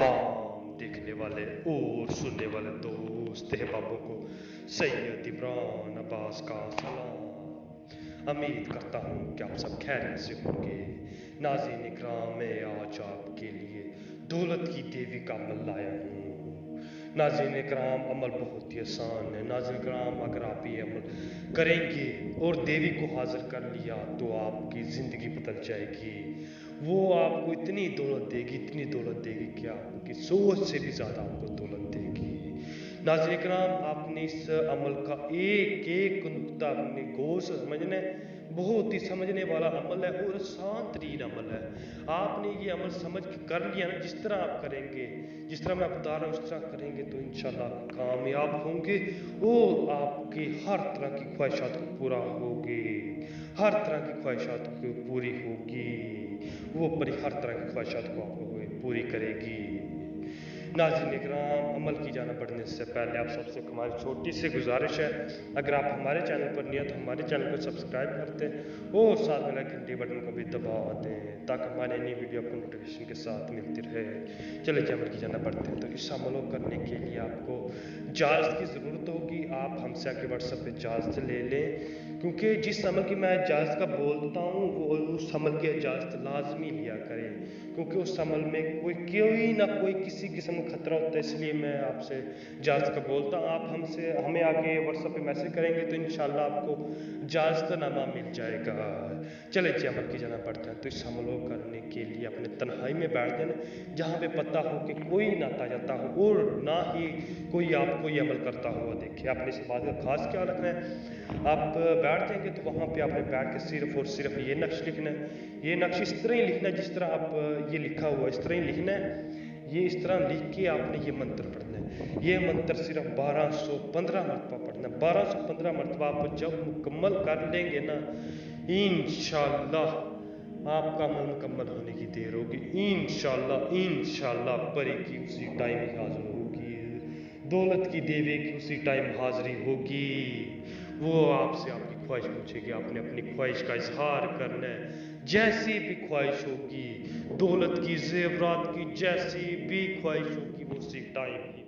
तमाम देखने वाले और सुनने वाले दोस्त अहबाबों को सैयद इमरान अब्बास का सलाम। उम्मीद करता हूँ कि आप सब खैरियत से होंगे। नाज़रीन इकराम, मैं आज आपके लिए दौलत की देवी का अमल लाया हूँ। नाज़रीन इकराम, अमल बहुत ही आसान है। नाज़रीन इकराम, अगर आप ये अमल करेंगे और देवी को हाजिर कर लिया तो आपकी ज़िंदगी बदल जाएगी। वो आपको इतनी दौलत देगी, इतनी दौलत देगी कि आपकी सोच से भी ज़्यादा आपको दौलत देगी। नाज़रीन इकराम, आपने इस अमल का एक एक नुक्ता अपने गौर से समझना है। बहुत ही समझने वाला अमल है और आसान तरीन अमल है। आपने ये अमल समझ के कर लिया ना, जिस तरह आप करेंगे, जिस तरह मैं बता रहा हूँ उस तरह करेंगे तो इंशाल्लाह कामयाब होंगे और आपकी हर तरह की ख्वाहिशात को पूरा होगी। हर तरह की ख्वाहिशात को पूरी होगी। वो परी हर तरह की ख्वाहिशात को आपको पूरी करेगी। नाज़रीन इकराम, अमल की जाना बढ़ने से पहले आप सबसे हमारी छोटी सी गुजारिश है, अगर आप हमारे चैनल पर नहीं है तो हमारे चैनल को सब्सक्राइब कर दें और साथ में घंटी बटन को भी दबा दें ताकि हमारे नई वीडियो आपको नोटिफिकेशन के साथ मिलती रहे। चलिए जी, अमल की जाना बढ़ते हैं। तो इस अमल को करने के लिए आपको इजाज़त की ज़रूरत होगी। आप हमसे आके व्हाट्सएप पर इजाज़त ले लें, क्योंकि जिस अमल की मैं इजाज़त का बोलता हूँ वो उस अमल की इजाज़त लाजमी लिया करें, क्योंकि उस अमल में कोई ना कोई किसी किस्म का खतरा होता है। इसलिए मैं आपसे इजाज़त का बोलता हूँ। आप हमें आके व्हाट्सएप पे मैसेज करेंगे तो इंशाल्लाह आपको इजाज़तनामा मिल जाएगा। चले जी, अमल की जाना बढ़ते हैं। तो इस अमल को करने के लिए अपने तन्हाई में बैठ जाना, जहाँ पे पता हो कि कोई ना ताजता हो और ना ही कोई आपको ये अमल करता हुआ देखे। आपने इस बात का खास ख्याल रखना है। आप बैठ जाएंगे तो वहाँ पे आपने बैठ के सिर्फ और सिर्फ ये नक्श लिखना है। ये नक्श इस तरह ही लिखना है जिस तरह आप ये लिखा हुआ इस तरह ही लिखना है। ये इस तरह लिख के आपने ये मंत्र पढ़ना है। ये मंत्र सिर्फ 1215 मरतबा पढ़ना है। 1215 मरतबा आप जब मुकम्मल कर लेंगे ना, इंशाल्लाह आपका अमल मुकम्मल होने की देर होगी। इंशाल्लाह परी की उसी टाइम ही हाजिर होगी, दौलत की देवी की उसी टाइम हाजिरी होगी। वो आपसे आपकी ख्वाहिश पूछेगी, आपने अपनी ख्वाहिश का इजहार करना है। जैसी भी ख्वाहिश होगी, दौलत की, ज़ेवरात की, जैसी भी ख्वाहिश होगी वो उसी टाइम ही